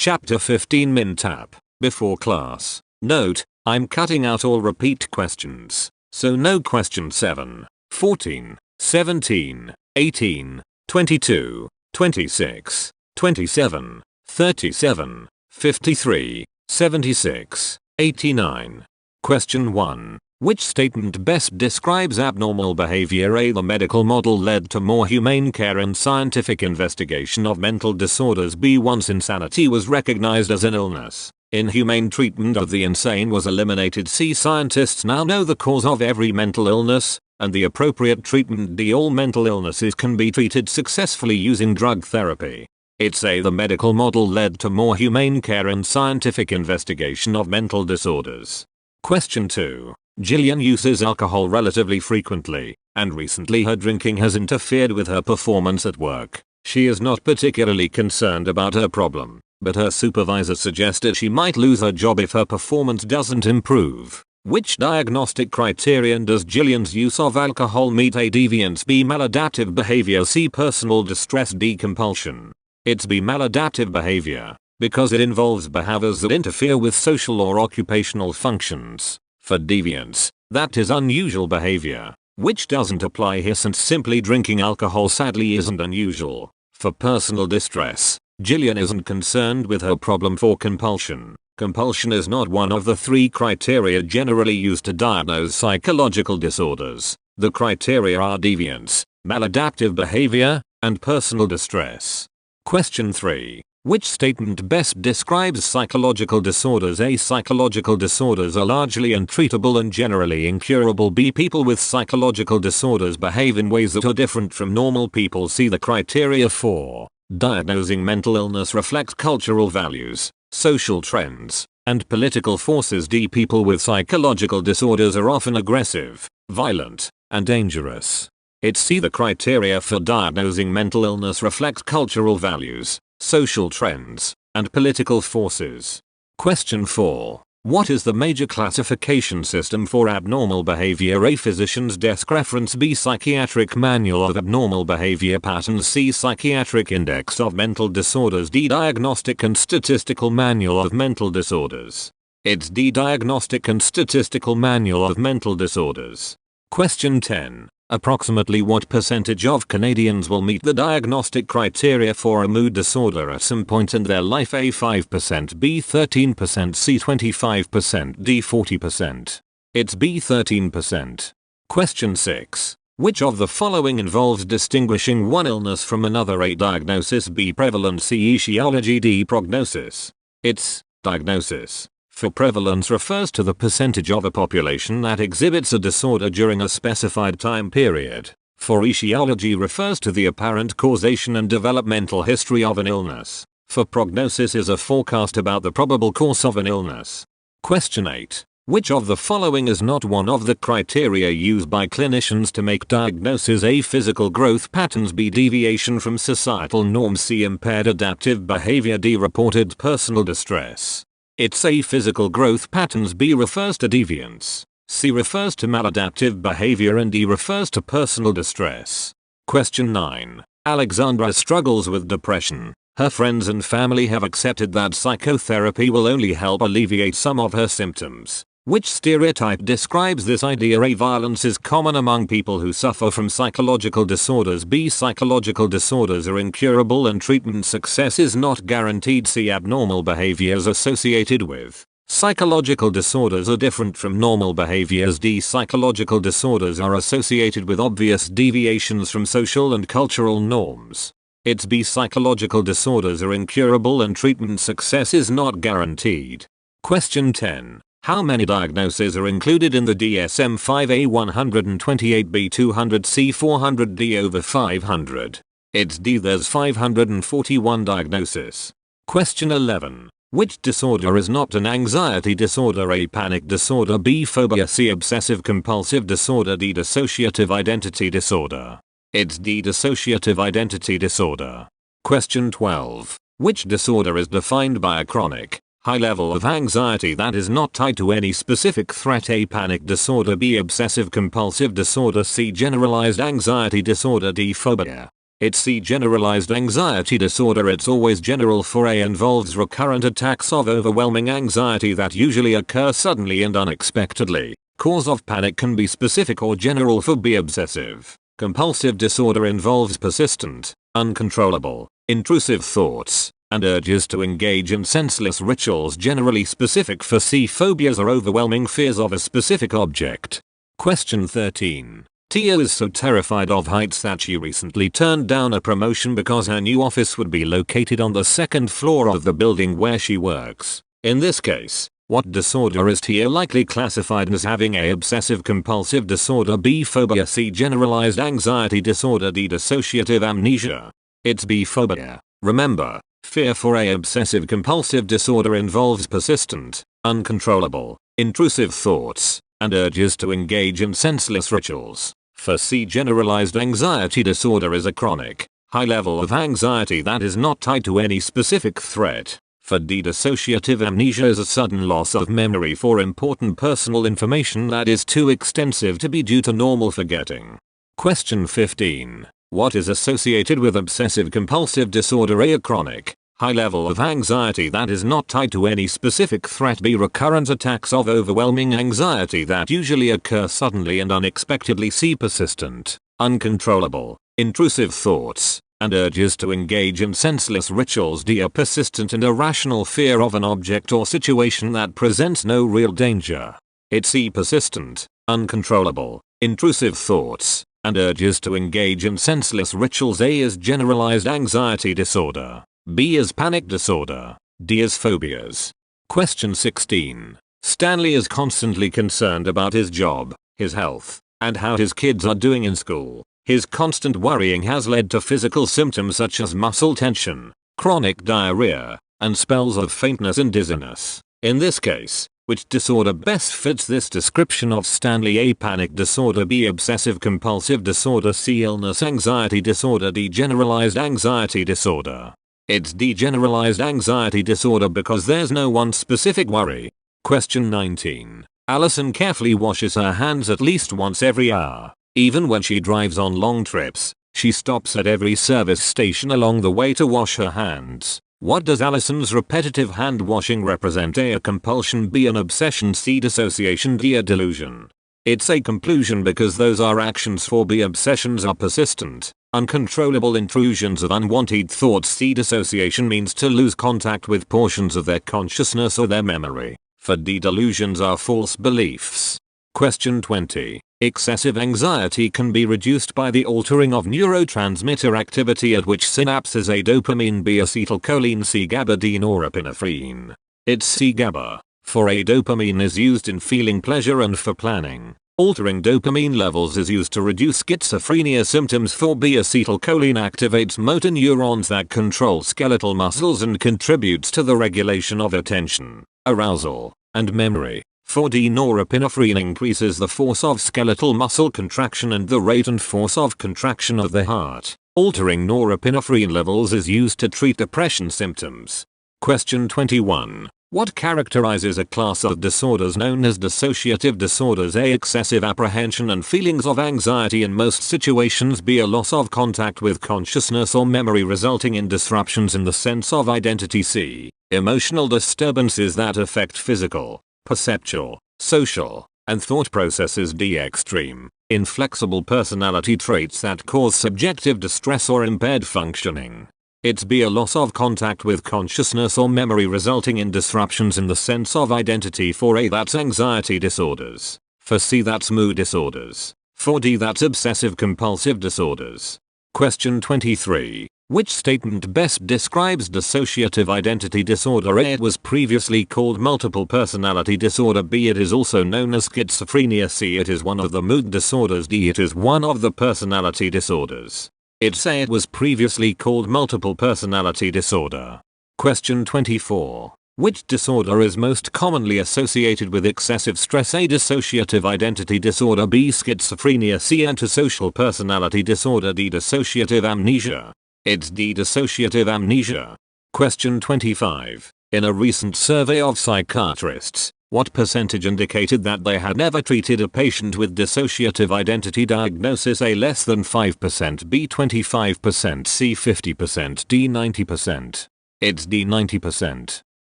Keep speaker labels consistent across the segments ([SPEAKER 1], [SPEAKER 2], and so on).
[SPEAKER 1] Chapter 15 Mindtap. Before class. Note, I'm cutting out all repeat questions. So no question 7, 14, 17, 18, 22, 26, 27, 37, 53, 76, 89. Question 1. Which statement best describes abnormal behavior? A. The medical model led to more humane care and scientific investigation of mental disorders. B. Once insanity was recognized as an illness, inhumane treatment of the insane was eliminated. C. Scientists now know the cause of every mental illness, and the appropriate treatment. D. All mental illnesses can be treated successfully using drug therapy. It's A. The medical model led to more humane care and scientific investigation of mental disorders. Question 2. Jillian uses alcohol relatively frequently, and recently her drinking has interfered with her performance at work. She is not particularly concerned about her problem, but her supervisor suggested she might lose her job if her performance doesn't improve. Which diagnostic criterion does Jillian's use of alcohol meet? A. Deviance. B. Maladaptive behavior. C. Personal distress. D. Compulsion. It's B. Maladaptive behavior, because it involves behaviors that interfere with social or occupational functions. For deviance, that is unusual behavior, which doesn't apply here since simply drinking alcohol sadly isn't unusual. For personal distress, Jillian isn't concerned with her problem. For compulsion, compulsion is not one of the 3 criteria generally used to diagnose psychological disorders. The criteria are deviance, maladaptive behavior, and personal distress. Question 3. Which statement best describes psychological disorders? A. Psychological disorders are largely untreatable and generally incurable. B. People with psychological disorders behave in ways that are different from normal people. C. The criteria for diagnosing mental illness reflect cultural values, social trends, and political forces. D. People with psychological disorders are often aggressive, violent, and dangerous. It's C. The criteria for diagnosing mental illness reflect cultural values, social trends, and political forces. Question 4. What is the major classification system for abnormal behavior? A. Physician's desk reference. B. Psychiatric Manual of Abnormal Behavior Patterns. C. Psychiatric Index of Mental Disorders. D. Diagnostic and Statistical Manual of Mental Disorders. It's D. Diagnostic and Statistical Manual of Mental Disorders. Question 10. Approximately what percentage of Canadians will meet the diagnostic criteria for a mood disorder at some point in their life? A. 5%. B. 13%. C. 25%. D. 40%. It's B. 13%. Question 6. Which of the following involves distinguishing one illness from another? A. Diagnosis. B. Prevalence. C. Etiology. D. Prognosis. It's diagnosis. For prevalence refers to the percentage of a population that exhibits a disorder during a specified time period. For etiology refers to the apparent causation and developmental history of an illness. For prognosis is a forecast about the probable course of an illness. Question 8. Which of the following is not one of the criteria used by clinicians to make diagnoses? A. Physical growth patterns. B. Deviation from societal norms. C. Impaired adaptive behavior. D. Reported personal distress. It's A. Physical growth patterns. B. refers to deviance. C. refers to maladaptive behavior and D. refers to personal distress. Question 9. Alexandra struggles with depression. Her friends and family have accepted that psychotherapy will only help alleviate some of her symptoms. Which stereotype describes this idea? A. Violence is common among people who suffer from psychological disorders. B. Psychological disorders are incurable and treatment success is not guaranteed. C. Abnormal behaviors associated with psychological disorders are different from normal behaviors. D. Psychological disorders are associated with obvious deviations from social and cultural norms. It's B. Psychological disorders are incurable and treatment success is not guaranteed. Question 10. How many diagnoses are included in the DSM-5? A. 128. B. 200. C. 400. D. Over 500. It's D. There's 541 diagnoses. Question 11. Which disorder is not an anxiety disorder? A. Panic disorder. B. Phobia. C. Obsessive-compulsive disorder. D. Dissociative identity disorder. It's D. Dissociative identity disorder. Question 12. Which disorder is defined by a chronic, high level of anxiety that is not tied to any specific threat? A. Panic disorder. B. Obsessive-compulsive disorder. C. Generalized anxiety disorder. D. Phobia. It's C. Generalized anxiety disorder. It's always general. For A. Involves recurrent attacks of overwhelming anxiety that usually occur suddenly and unexpectedly. Cause of panic can be specific or general. For B. Obsessive-compulsive disorder involves persistent, uncontrollable, intrusive thoughts and urges to engage in senseless rituals, generally specific. For C. Phobias are overwhelming fears of a specific object. Question 13. Tia is so terrified of heights that she recently turned down a promotion because her new office would be located on the second floor of the building where she works. In this case, what disorder is Tia likely classified as having? A. Obsessive-compulsive disorder, B. Phobia, C. Generalized anxiety disorder, D. Dissociative amnesia. It's B. Phobia. Remember, fear. For A. Obsessive-compulsive disorder involves persistent, uncontrollable, intrusive thoughts and urges to engage in senseless rituals. For C. Generalized anxiety disorder is a chronic, high level of anxiety that is not tied to any specific threat. For D. Dissociative amnesia is a sudden loss of memory for important personal information that is too extensive to be due to normal forgetting. Question 15. What is associated with obsessive-compulsive disorder? A. Chronic, high level of anxiety that is not tied to any specific threat. B. Recurrent attacks of overwhelming anxiety that usually occur suddenly and unexpectedly. C. Persistent, uncontrollable, intrusive thoughts and urges to engage in senseless rituals. D. A persistent and irrational fear of an object or situation that presents no real danger. It's C. Persistent, uncontrollable, intrusive thoughts and urges to engage in senseless rituals. A is generalized anxiety disorder. B is panic disorder. D is phobias. Question 16. Stanley is constantly concerned about his job, his health, and how his kids are doing in school. His constant worrying has led to physical symptoms such as muscle tension, chronic diarrhea, and spells of faintness and dizziness. In this case, which disorder best fits this description of Stanley? A. Panic disorder, B. Obsessive-compulsive disorder, C. Illness anxiety disorder, D. Generalized anxiety disorder. It's D. Generalized anxiety disorder because there's no one specific worry. Question 19. Allison carefully washes her hands at least once every hour. Even when she drives on long trips, she stops at every service station along the way to wash her hands. What does Allison's repetitive hand washing represent? A. Compulsion, B. An obsession, C. Dissociation, D. A delusion. It's a compulsion because those are actions. For B. Obsessions are persistent, uncontrollable intrusions of unwanted thoughts. C. Dissociation means to lose contact with portions of their consciousness or their memory. For D. Delusions are false beliefs. Question 20. Excessive anxiety can be reduced by the altering of neurotransmitter activity at which synapses? A. Dopamine, B. Acetylcholine, C. GABA, D. Norepinephrine. It's C. GABA. For A. Dopamine is used in feeling pleasure and for planning. Altering dopamine levels is used to reduce schizophrenia symptoms. For B. Acetylcholine activates motor neurons that control skeletal muscles and contributes to the regulation of attention, arousal, and memory. For D. Norepinephrine increases the force of skeletal muscle contraction and the rate and force of contraction of the heart. Altering norepinephrine levels is used to treat depression symptoms. Question 21. What characterizes a class of disorders known as dissociative disorders? A. Excessive apprehension and feelings of anxiety in most situations. B. A loss of contact with consciousness or memory resulting in disruptions in the sense of identity. C. Emotional disturbances that affect physical, perceptual, social, and thought processes. D. Extreme, inflexible personality traits that cause subjective distress or impaired functioning. It's B. A loss of contact with consciousness or memory resulting in disruptions in the sense of identity. For A. That's anxiety disorders. For C. That's mood disorders. For D. That's obsessive-compulsive disorders. Question 23. Which statement best describes dissociative identity disorder? A. It was previously called multiple personality disorder. B. It is also known as schizophrenia. C. It is one of the mood disorders. D. It is one of the personality disorders. It's A. It was previously called multiple personality disorder. Question 24. Which disorder is most commonly associated with excessive stress? A. Dissociative identity disorder. B. Schizophrenia. C. Antisocial personality disorder. D. Dissociative amnesia. It's D. Dissociative amnesia. Question 25. In a recent survey of psychiatrists, What percentage indicated that they had never treated a patient with dissociative identity diagnosis? A less than 5%, B 25%, C 50%, D 90%. It's D 90%.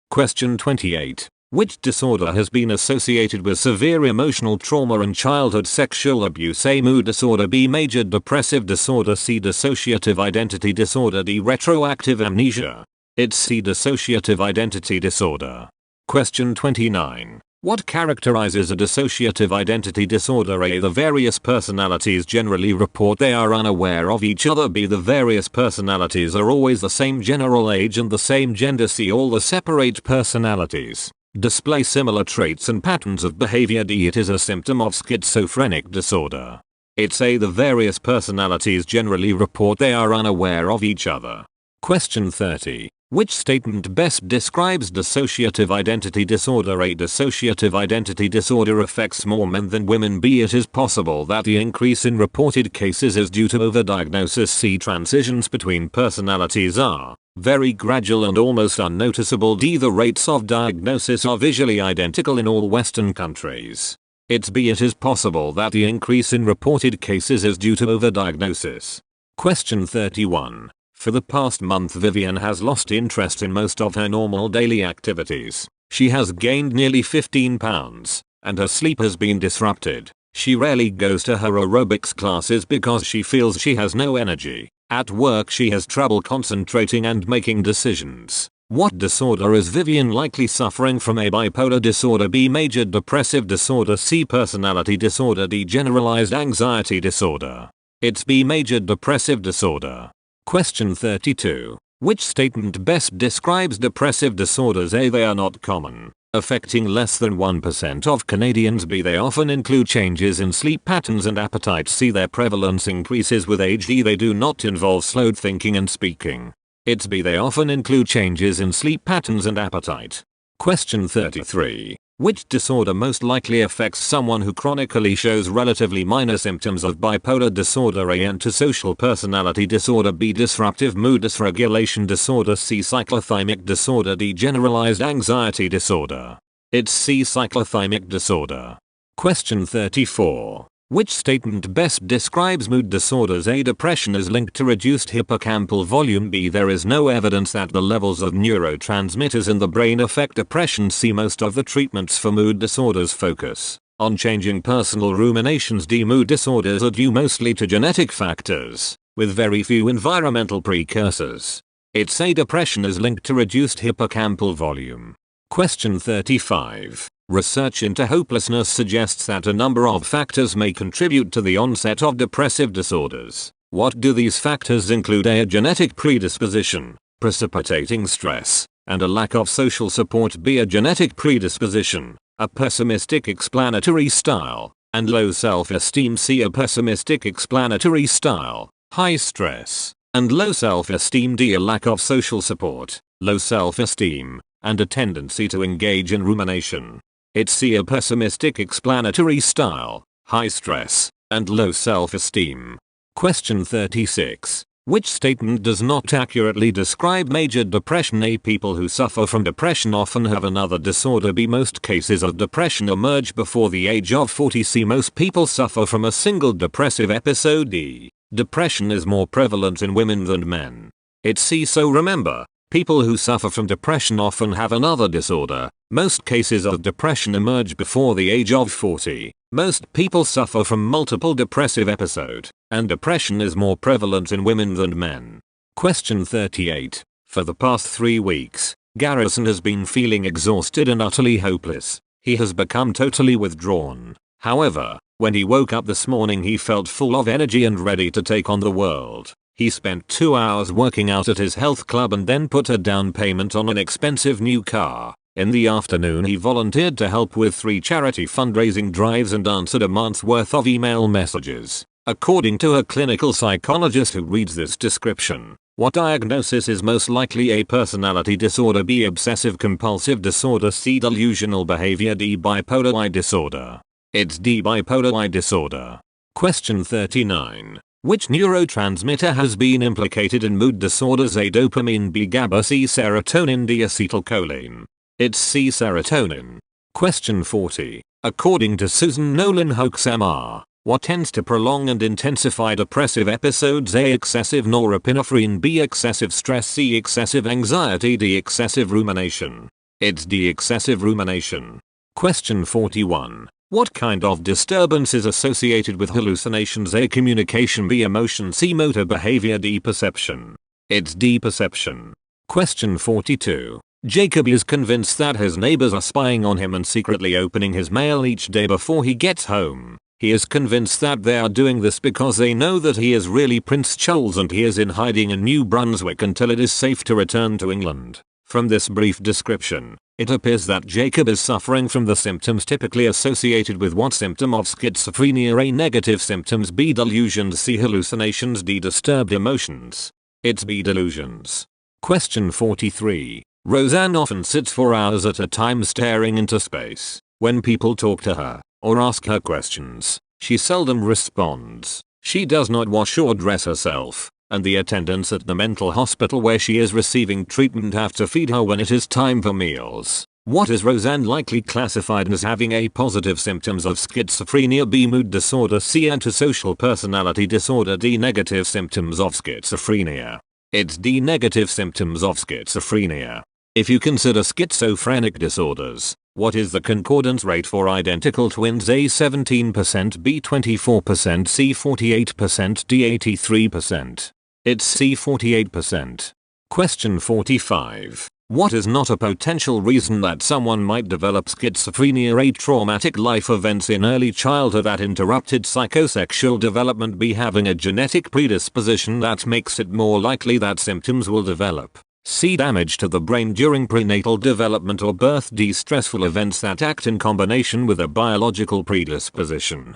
[SPEAKER 1] Question 28. Which disorder has been associated with severe emotional trauma and childhood sexual abuse? A. Mood disorder, B. Major depressive disorder, C. Dissociative identity disorder, D. Retroactive amnesia. It's C. Dissociative identity disorder. Question 29. What characterizes a dissociative identity disorder? A. The various personalities generally report they are unaware of each other. B. The various personalities are always the same general age and the same gender. C. All the separate personalities display similar traits and patterns of behavior. D. It is a symptom of schizophrenic disorder. It's A. The various personalities generally report they are unaware of each other. Question 30. Which statement best describes dissociative identity disorder? A. Dissociative identity disorder affects more men than women. B. It is possible that the increase in reported cases is due to overdiagnosis. C. Transitions between personalities are very gradual and almost unnoticeable. D. The rates of diagnosis are visually identical in all Western countries. It's B. It is possible that the increase in reported cases is due to overdiagnosis. Question 31. For the past month, Vivian has lost interest in most of her normal daily activities. She has gained nearly 15 pounds, and her sleep has been disrupted. She rarely goes to her aerobics classes because she feels she has no energy. At work she has trouble concentrating and making decisions. What disorder is Vivian likely suffering from? A. Bipolar disorder, B. Major depressive disorder, C. Personality disorder, D. Generalized anxiety disorder. It's B. Major depressive disorder. Question 32. Which statement best describes depressive disorders? A. They are not common, affecting less than 1% of Canadians. B. They often include changes in sleep patterns and appetite. C. Their prevalence increases with age. D. They do not involve slowed thinking and speaking. It's B. They often include changes in sleep patterns and appetite. Question 33. Which disorder most likely affects someone who chronically shows relatively minor symptoms of bipolar disorder? A. Antisocial personality disorder, B. Disruptive mood dysregulation disorder, C. Cyclothymic disorder, D. Generalized anxiety disorder. It's C. Cyclothymic disorder. Question 34. Which statement best describes mood disorders? A. Depression is linked to reduced hippocampal volume. B. There is no evidence that the levels of neurotransmitters in the brain affect depression. C. Most of the treatments for mood disorders focus on changing personal ruminations. D. Mood disorders are due mostly to genetic factors, with very few environmental precursors. It's A. Depression is linked to reduced hippocampal volume. Question 35. Research into hopelessness suggests that a number of factors may contribute to the onset of depressive disorders. What do these factors include? A. Genetic predisposition, precipitating stress, and a lack of social support. B. A genetic predisposition, a pessimistic explanatory style, and low self-esteem. C. A pessimistic explanatory style, high stress, and low self-esteem. D. A lack of social support, low self-esteem, and a tendency to engage in rumination. It's C. A pessimistic explanatory style, high stress, and low self-esteem. Question 36. Which statement does not accurately describe major depression? A. People who suffer from depression often have another disorder. B. Most cases of depression emerge before the age of 40. C. Most people suffer from a single depressive episode. D. Depression is more prevalent in women than men. It's C. So remember, people who suffer from depression often have another disorder. Most cases of depression emerge before the age of 40. Most people suffer from multiple depressive episodes, and depression is more prevalent in women than men. Question 38. For the past 3 weeks, Garrison has been feeling exhausted and utterly hopeless. He has become totally withdrawn. However, when he woke up this morning he felt full of energy and ready to take on the world. He spent 2 hours working out at his health club and then put a down payment on an expensive new car. In the afternoon he volunteered to help with 3 charity fundraising drives and answered a month's worth of email messages. According to a clinical psychologist who reads this description, what diagnosis is most likely? A. Personality disorder, B. Obsessive-compulsive disorder, C. Delusional behavior, D. Bipolar I disorder. It's D. Bipolar I disorder. Question 39. Which neurotransmitter has been implicated in mood disorders? A. Dopamine, B. GABA, C. Serotonin, D. Acetylcholine. It's C. Serotonin. Question 40. According to Susan Nolan Hoax MR, what tends to prolong and intensify depressive episodes? A. Excessive norepinephrine. B. Excessive stress. C. Excessive anxiety. D. Excessive rumination. It's D. Excessive rumination. Question 41. What kind of disturbance is associated with hallucinations? A. Communication. B. Emotion. C. Motor behavior. D. Perception. It's D. Perception. Question 42. Jacob is convinced that his neighbors are spying on him and secretly opening his mail each day before he gets home. He is convinced that they are doing this because they know that he is really Prince Charles and he is in hiding in New Brunswick until it is safe to return to England. From this brief description, it appears that Jacob is suffering from the symptoms typically associated with what symptom of schizophrenia? A. Negative symptoms. B. Delusions. C. Hallucinations. D. Disturbed emotions. It's B. Delusions. Question 43. Roseanne often sits for hours at a time staring into space. When people talk to her or ask her questions, she seldom responds. She does not wash or dress herself, and the attendants at the mental hospital where she is receiving treatment have to feed her when it is time for meals. What is Roseanne likely classified as having? A. Positive symptoms of schizophrenia. B. Mood disorder. C. Antisocial personality disorder. D. Negative symptoms of schizophrenia. It's D. Negative symptoms of schizophrenia. If you consider schizophrenic disorders, what is the concordance rate for identical twins? A. 17%. B. 24%. C. 48%. D. 83%. It's C. 48%. Question 45. What is not a potential reason that someone might develop schizophrenia? A. Traumatic life events in early childhood that interrupted psychosexual development. B. Having a genetic predisposition that makes it more likely that symptoms will develop. C. Damage to the brain during prenatal development or birth. D. Stressful events that act in combination with a biological predisposition.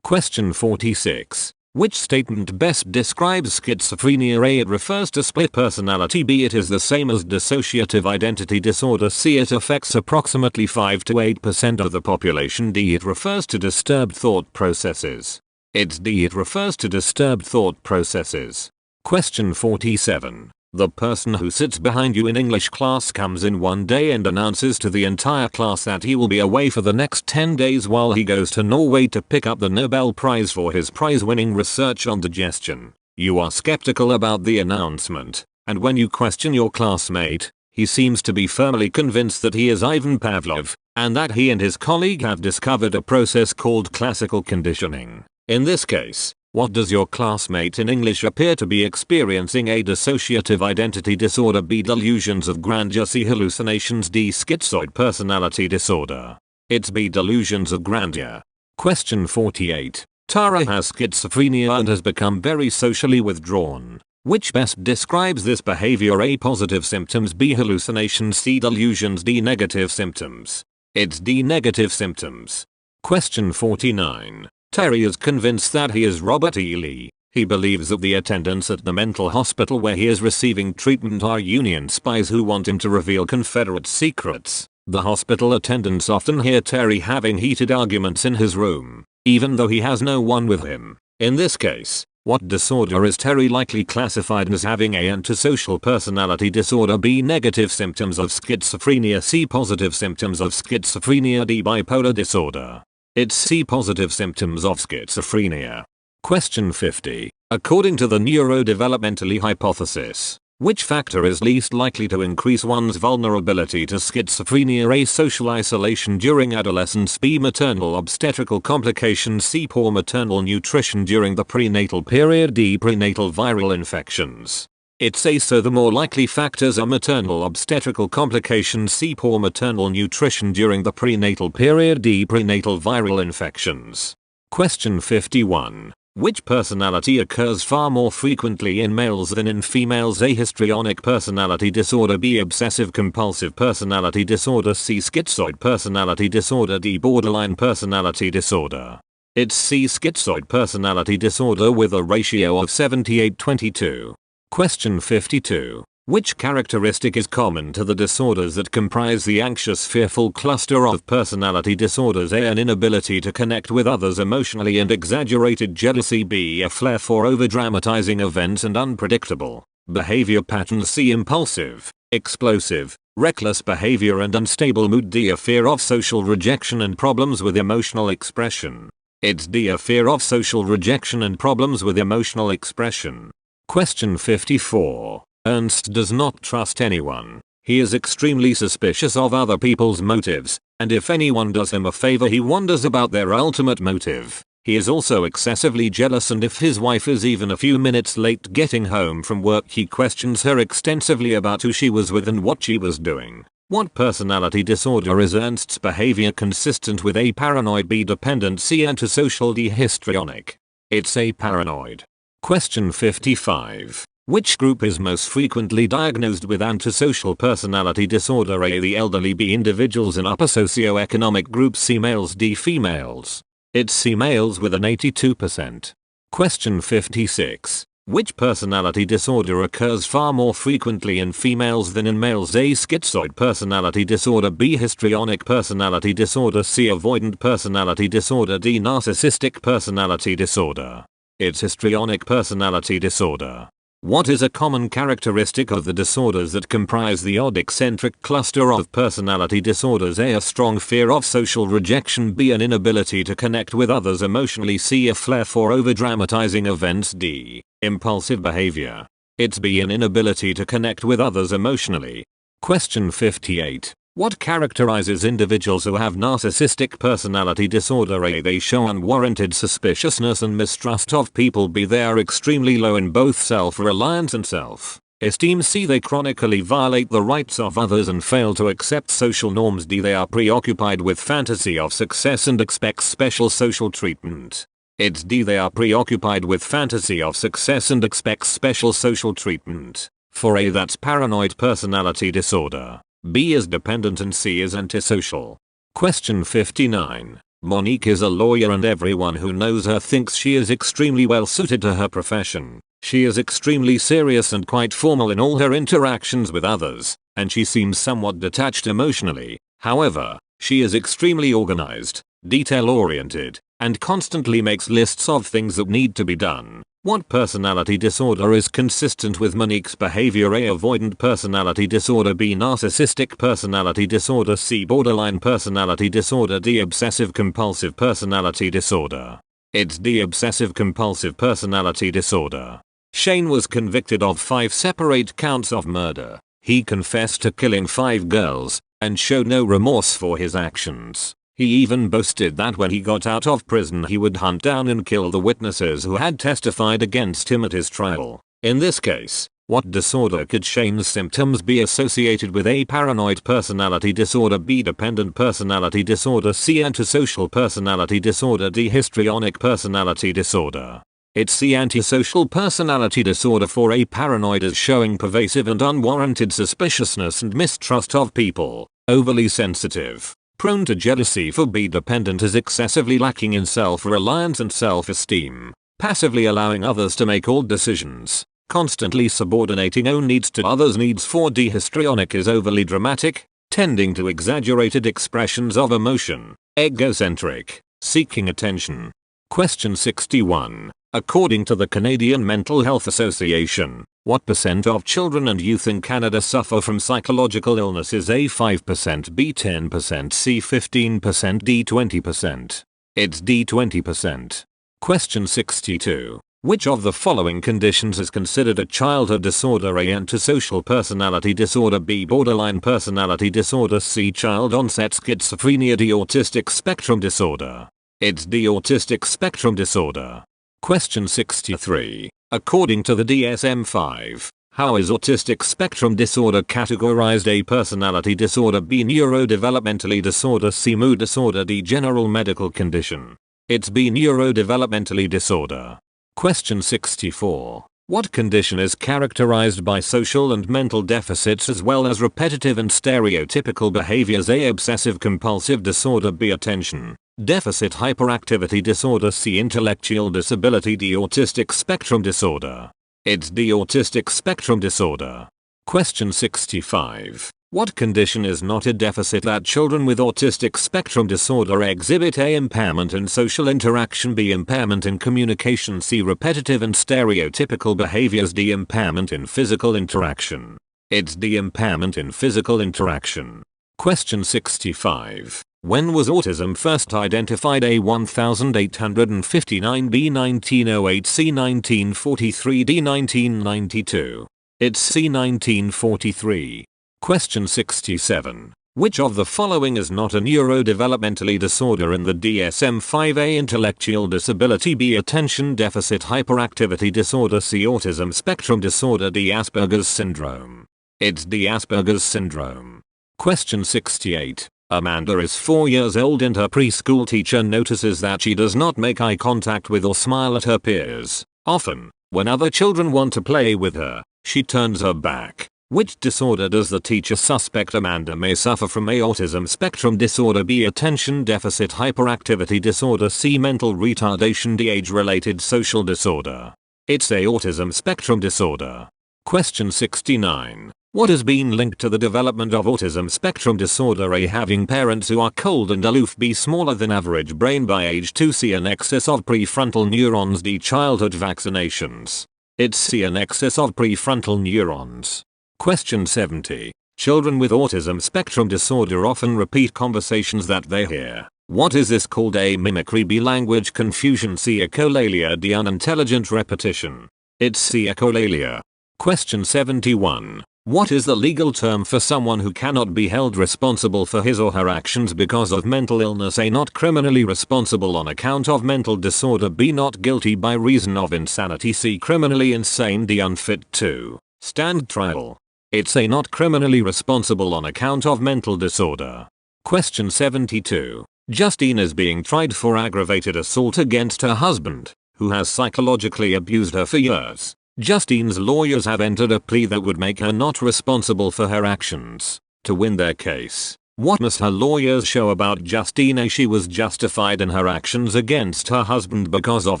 [SPEAKER 1] Question 46. Which statement best describes schizophrenia? A. It refers to split personality. B. It is the same as dissociative identity disorder. C. It affects approximately 5 to 8% of the population. D. It refers to disturbed thought processes. It's D. It refers to disturbed thought processes. Question 47. The person who sits behind you in English class comes in one day and announces to the entire class that he will be away for the next 10 days while he goes to Norway to pick up the Nobel Prize for his prize-winning research on digestion. You are skeptical about the announcement, and when you question your classmate, he seems to be firmly convinced that he is Ivan Pavlov, and that he and his colleague have discovered a process called classical conditioning. In this case, what does your classmate in English appear to be experiencing? A. Dissociative identity disorder. B. Delusions of grandeur. C. Hallucinations. D. Schizoid personality disorder. It's B. Delusions of grandeur. Question 48. Tara has schizophrenia and has become very socially withdrawn. Which best describes this behavior? A. Positive symptoms. B. Hallucinations. C. Delusions. D. Negative symptoms. It's D. Negative symptoms. Question 49. Terry is convinced that he is Robert E. Lee. He believes that the attendants at the mental hospital where he is receiving treatment are Union spies who want him to reveal Confederate secrets. The hospital attendants often hear Terry having heated arguments in his room, even though he has no one with him. In this case, what disorder is Terry likely classified as having? A. Antisocial personality disorder. B. Negative symptoms of schizophrenia. C. Positive symptoms of schizophrenia. D. Bipolar disorder. It's C. Positive symptoms of schizophrenia. Question 50. According to the neurodevelopmental hypothesis, which factor is least likely to increase one's vulnerability to schizophrenia? A. Social isolation during adolescence. B. Maternal obstetrical complications. C. Poor maternal nutrition during the prenatal period. D. Prenatal viral infections. It's A. So the more likely factors are maternal obstetrical complications. C. Poor maternal nutrition during the prenatal period. D. Prenatal viral infections. Question 51. Which personality occurs far more frequently in males than in females? A. Histrionic personality disorder. B. Obsessive-compulsive personality disorder. C. Schizoid personality disorder. D. Borderline personality disorder. It's C. Schizoid personality disorder with a ratio of 78:22. Question 52. Which characteristic is common to the disorders that comprise the anxious fearful cluster of personality disorders? A. An inability to connect with others emotionally and exaggerated jealousy. B. A flair for overdramatizing events and unpredictable behavior patterns. C. Impulsive explosive, reckless behavior and unstable mood. D. A fear of social rejection and problems with emotional expression. It's D. A fear of social rejection and problems with emotional expression. Question 54. Ernst does not trust anyone. He is extremely suspicious of other people's motives, and if anyone does him a favor he wonders about their ultimate motive. He is also excessively jealous, and if his wife is even a few minutes late getting home from work he questions her extensively about who she was with and what she was doing. What personality disorder is Ernst's behavior consistent with? A. Paranoid, B. Dependent, C. Antisocial, D. Histrionic. It's A. Paranoid. Question 55. Which group is most frequently diagnosed with antisocial personality disorder? A. The elderly, B. Individuals in upper socioeconomic groups, C. Males, D. Females. It's C. Males with an 82%. Question 56. Which personality disorder occurs far more frequently in females than in males? A. Schizoid personality disorder, B. Histrionic personality disorder, C. Avoidant personality disorder, D. Narcissistic personality disorder. It's histrionic personality disorder. What is a common characteristic of the disorders that comprise the odd eccentric cluster of personality disorders? A. A strong fear of social rejection, B. An inability to connect with others emotionally, C. A flair for overdramatizing events, D. Impulsive behavior. It's B. An inability to connect with others emotionally. Question 58. What characterizes individuals who have narcissistic personality disorder? A. They show unwarranted suspiciousness and mistrust of people, B. They are extremely low in both self-reliance and self-esteem, C. They chronically violate the rights of others and fail to accept social norms, D. They are preoccupied with fantasy of success and expect special social treatment. It's D. They are preoccupied with fantasy of success and expect special social treatment. For A, that's paranoid personality disorder. B is dependent and C is antisocial. Question 59. Monique is a lawyer and everyone who knows her thinks she is extremely well suited to her profession. She is extremely serious and quite formal in all her interactions with others, and she seems somewhat detached emotionally. However, she is extremely organized, detail-oriented, and constantly makes lists of things that need to be done. What personality disorder is consistent with Monique's behavior? A. Avoidant personality disorder, B. Narcissistic personality disorder, C. Borderline personality disorder, D. Obsessive-compulsive personality disorder. It's D. Obsessive-compulsive personality disorder. Shane was convicted of 5 separate counts of murder. He confessed to killing 5 girls, and showed no remorse for his actions. He even boasted that when he got out of prison he would hunt down and kill the witnesses who had testified against him at his trial. In this case, what disorder could Shane's symptoms be associated with? A. Paranoid personality disorder, B. Dependent personality disorder, C. Antisocial personality disorder, D. Histrionic personality disorder. It's C. Antisocial personality disorder. For A. Paranoid is showing pervasive and unwarranted suspiciousness and mistrust of people, overly sensitive, prone to jealousy. For B. Dependent is excessively lacking in self-reliance and self-esteem, passively allowing others to make all decisions, constantly subordinating own needs to others' needs. For D. Histrionic is overly dramatic, tending to exaggerated expressions of emotion, egocentric, seeking attention. Question 61. According to the Canadian Mental Health Association, what percent of children and youth in Canada suffer from psychological illnesses? A. 5%, B. 10%, C. 15%, D. 20%. It's D. 20%. Question 62. Which of the following conditions is considered a childhood disorder? A. Antisocial personality disorder, B. Borderline personality disorder, C. Child onset schizophrenia, D. Autistic spectrum disorder. It's D. Autistic spectrum disorder. Question 63. According to the DSM-5, how is autistic spectrum disorder categorized? A. Personality disorder, B. Neurodevelopmentally disorder, C. Mood disorder, D. General medical condition. It's B. Neurodevelopmentally disorder. Question 64. What condition is characterized by social and mental deficits as well as repetitive and stereotypical behaviors? A. Obsessive-compulsive disorder, B. Attention deficit hyperactivity disorder, C. Intellectual disability, D. Autistic spectrum disorder. It's D. Autistic spectrum disorder. Question 65. What condition is not a deficit that children with autistic spectrum disorder exhibit? A. Impairment in social interaction, B. Impairment in communication, C. Repetitive and stereotypical behaviors, D. Impairment in physical interaction. It's D. Impairment in physical interaction. Question 65. When was autism first identified? A. 1859, B. 1908, C. 1943, D. 1992. It's C. 1943. Question 67. Which of the following is not a neurodevelopmentally disorder in the DSM-5? Intellectual disability, B. Attention deficit hyperactivity disorder, C. Autism spectrum disorder, D. Asperger's syndrome. It's D. Asperger's syndrome. Question 68. Amanda is 4 years old and her preschool teacher notices that she does not make eye contact with or smile at her peers. Often, when other children want to play with her, she turns her back. Which disorder does the teacher suspect Amanda may suffer from? A. Autism spectrum disorder, B. Attention deficit hyperactivity disorder, C. Mental retardation, D. Age-related social disorder. It's A. Autism spectrum disorder. Question 69. What has been linked to the development of autism spectrum disorder? A. Having parents who are cold and aloof, B. Smaller than average brain by age 2, C. An excess of prefrontal neurons, D. Childhood vaccinations. It's C. An excess of prefrontal neurons. Question 70. Children with autism spectrum disorder often repeat conversations that they hear. What is this called? A. Mimicry, B. Language confusion, C. Echolalia, D. Unintelligent repetition. It's C. Echolalia. Question 71. What is the legal term for someone who cannot be held responsible for his or her actions because of mental illness? A. Not criminally responsible on account of mental disorder, B. Not guilty by reason of insanity, C. Criminally insane, D. Unfit to stand trial. It's A. Not criminally responsible on account of mental disorder. Question 72. Justine is being tried for aggravated assault against her husband, who has psychologically abused her for years. Justine's lawyers have entered a plea that would make her not responsible for her actions. To win their case, what must her lawyers show about Justine? A. She was justified in her actions against her husband because of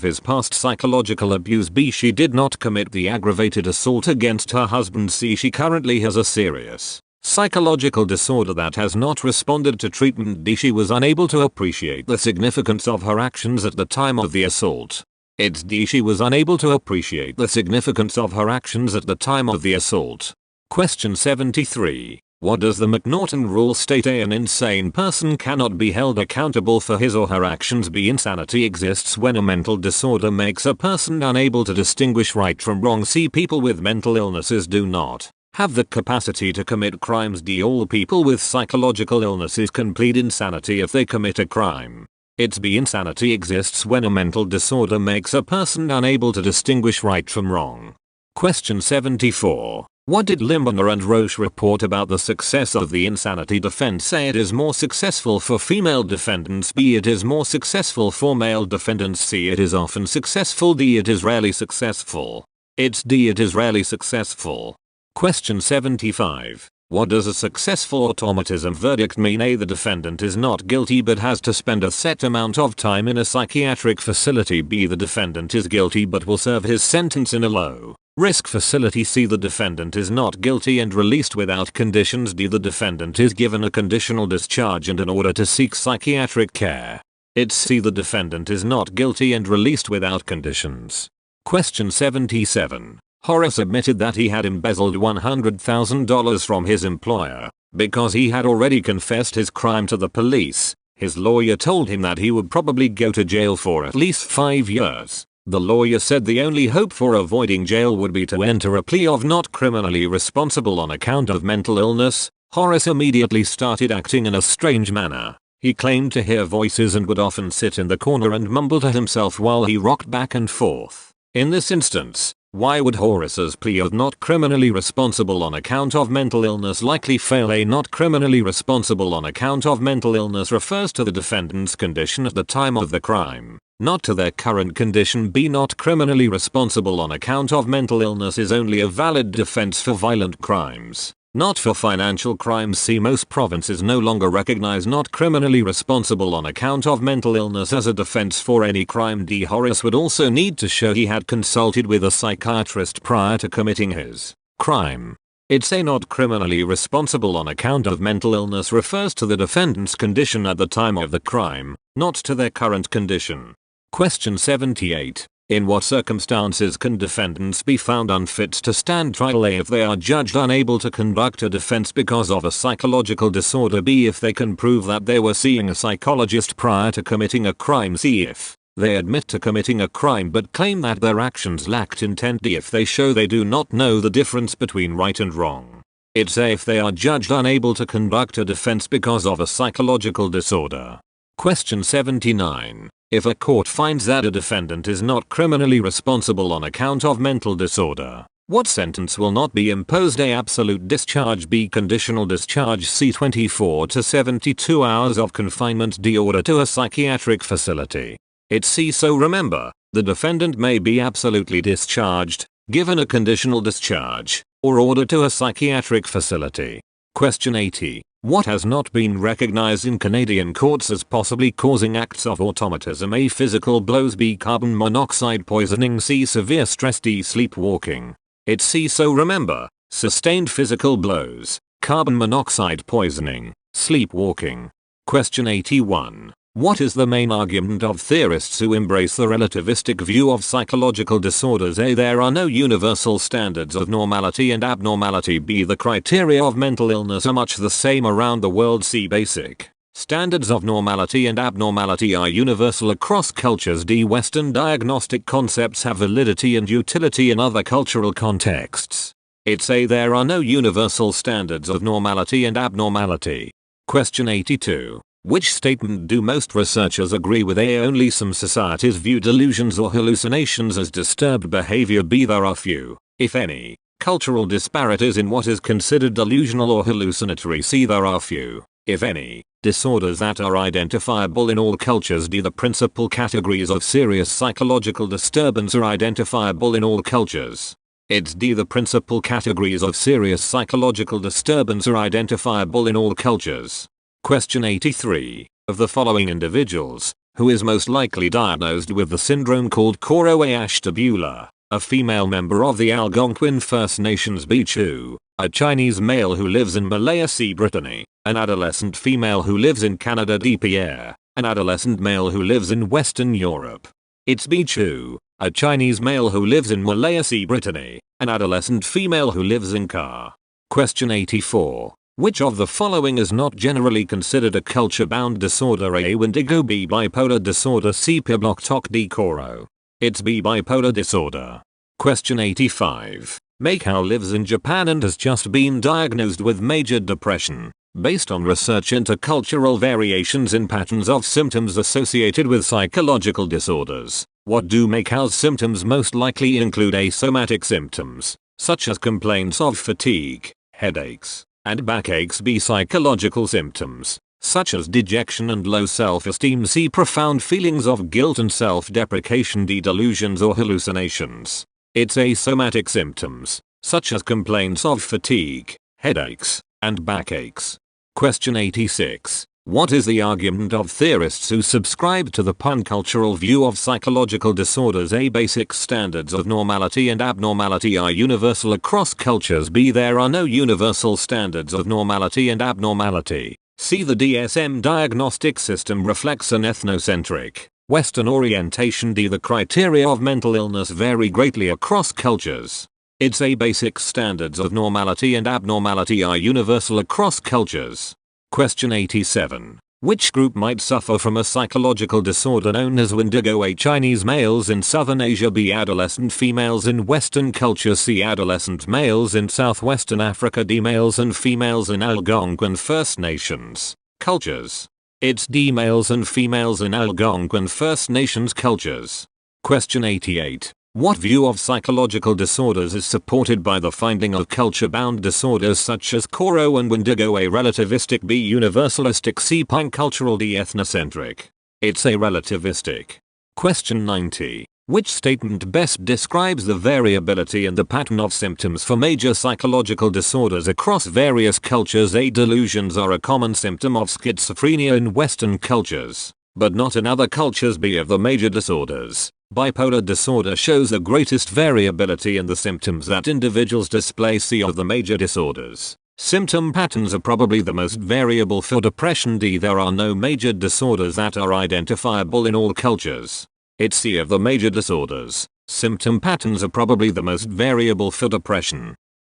[SPEAKER 1] his past psychological abuse, B. She did not commit the aggravated assault against her husband, C. She currently has a serious psychological disorder that has not responded to treatment, D. She was unable to appreciate the significance of her actions at the time of the assault. It's D. She was unable to appreciate the significance of her actions at the time of the assault. Question 73. What does the McNaughton rule state? A. An insane person cannot be held accountable for his or her actions, B. Insanity exists when a mental disorder makes a person unable to distinguish right from wrong, C. People with mental illnesses do not have the capacity to commit crimes, D. All people with psychological illnesses can plead insanity if they commit a crime. It's B. Insanity exists when a mental disorder makes a person unable to distinguish right from wrong. Question 74. What did Limbiner and Roche report about the success of the insanity defense? A. It is more successful for female defendants, B. It is more successful for male defendants, C. It is often successful, D. It is rarely successful. It's D. It is rarely successful. Question 75. What does a successful automatism verdict mean? A. The defendant is not guilty but has to spend a set amount of time in a psychiatric facility, B. The defendant is guilty but will serve his sentence in a low-risk facility, C. The defendant is not guilty and released without conditions, D. The defendant is given a conditional discharge and an order to seek psychiatric care. It's C. The defendant is not guilty and released without conditions. Question 77. Horace admitted that he had embezzled $100,000 from his employer. Because he had already confessed his crime to the police, his lawyer told him that he would probably go to jail for at least 5 years. The lawyer said the only hope for avoiding jail would be to enter a plea of not criminally responsible on account of mental illness. Horace immediately started acting in a strange manner. He claimed to hear voices and would often sit in the corner and mumble to himself while he rocked back and forth. In this instance, why would Horace's plea of not criminally responsible on account of mental illness likely fail? A. Not criminally responsible on account of mental illness refers to the defendant's condition at the time of the crime, not to their current condition. B. Not criminally responsible on account of mental illness is only a valid defense for violent crimes, not for financial crimes. C. Most provinces no longer recognize not criminally responsible on account of mental illness as a defense for any crime. D. Horace would also need to show he had consulted with a psychiatrist prior to committing his crime. It's A. Not criminally responsible on account of mental illness refers to the defendant's condition at the time of the crime, not to their current condition. Question 78. In what circumstances can defendants be found unfit to stand trial? A. If they are judged unable to conduct a defense because of a psychological disorder. B. If they can prove that they were seeing a psychologist prior to committing a crime. C. If they admit to committing a crime but claim that their actions lacked intent. D. If they show they do not know the difference between right and wrong. It's A. If they are judged unable to conduct a defense because of a psychological disorder. Question 79. If a court finds that a defendant is not criminally responsible on account of mental disorder, what sentence will not be imposed? A. Absolute discharge. B. Conditional discharge. C. 24 to 72 hours of confinement. D. Order to a psychiatric facility. It's C. So remember, the defendant may be absolutely discharged, given a conditional discharge, or ordered to a psychiatric facility. Question 80. What has not been recognized in Canadian courts as possibly causing acts of automatism? A. Physical blows. B. Carbon monoxide poisoning. C. Severe stress. D. Sleepwalking. It's C. So remember, sustained physical blows, carbon monoxide poisoning, sleepwalking. Question 81. What is the main argument of theorists who embrace the relativistic view of psychological disorders? A. There are no universal standards of normality and abnormality. B. The criteria of mental illness are much the same around the world. C. Basic standards of normality and abnormality are universal across cultures. D. Western diagnostic concepts have validity and utility in other cultural contexts. It's A. There are no universal standards of normality and abnormality. Question 82. Which statement do most researchers agree with? A. Only some societies view delusions or hallucinations as disturbed behavior. B. There are few, if any, cultural disparities in what is considered delusional or hallucinatory. C. There are few, if any, disorders that are identifiable in all cultures. D. The principal categories of serious psychological disturbance are identifiable in all cultures. It's D. The principal categories of serious psychological disturbance are identifiable in all cultures. Question 83. Of the following individuals, who is most likely diagnosed with the syndrome called Koro-Ashtabula? A female member of the Algonquin First Nations. B. Chu, a Chinese male who lives in Malaya. C. Brittany, an adolescent female who lives in Canada. D. Pierre, an adolescent male who lives in Western Europe. It's B. Chu, a Chinese male who lives in Malaya. C. Brittany, an adolescent female who lives in Car. Question 84. Which of the following is not generally considered a culture-bound disorder? A. Wendigo. B. Bipolar disorder. C. Piblock. D. Koro. It's B. Bipolar disorder. Question 85. Makao lives in Japan and has just been diagnosed with major depression, based on research into cultural variations in patterns of symptoms associated with psychological disorders. What do Makao's symptoms most likely include? A. Somatic symptoms, such as complaints of fatigue, headaches, and backaches. B. Psychological symptoms, such as dejection and low self-esteem. C. Profound feelings of guilt and self-deprecation. D. Delusions or hallucinations. It's A. Somatic symptoms, such as complaints of fatigue, headaches, and backaches. Question 86. What is the argument of theorists who subscribe to the pancultural view of psychological disorders? A. Basic standards of normality and abnormality are universal across cultures. B. There are no universal standards of normality and abnormality. C. The DSM diagnostic system reflects an ethnocentric, Western orientation. D. The criteria of mental illness vary greatly across cultures. It's A. Basic standards of normality and abnormality are universal across cultures. Question 87. Which group might suffer from a psychological disorder known as Wendigo? A. Chinese males in Southern Asia. B. Adolescent females in Western culture. C. Adolescent males in Southwestern Africa. D. Males and females in Algonquin First Nations cultures. It's D. Males and females in Algonquin First Nations cultures. Question 88. What view of psychological disorders is supported by the finding of culture-bound disorders such as Koro and Wendigo? A. Relativistic. B. Universalistic. C. Pancultural. D. Ethnocentric. It's A. Relativistic. Question 90. Which statement best describes the variability and the pattern of symptoms for major psychological disorders across various cultures? A. Delusions are a common symptom of schizophrenia in Western cultures, but not in other cultures. B. Of the major disorders, bipolar disorder shows the greatest variability in the symptoms that individuals display. C. Of the major disorders, symptom patterns are probably the most variable for depression. D. There are no major disorders that are identifiable in all cultures. It's C of the major disorders. Symptom patterns are probably the most variable for depression.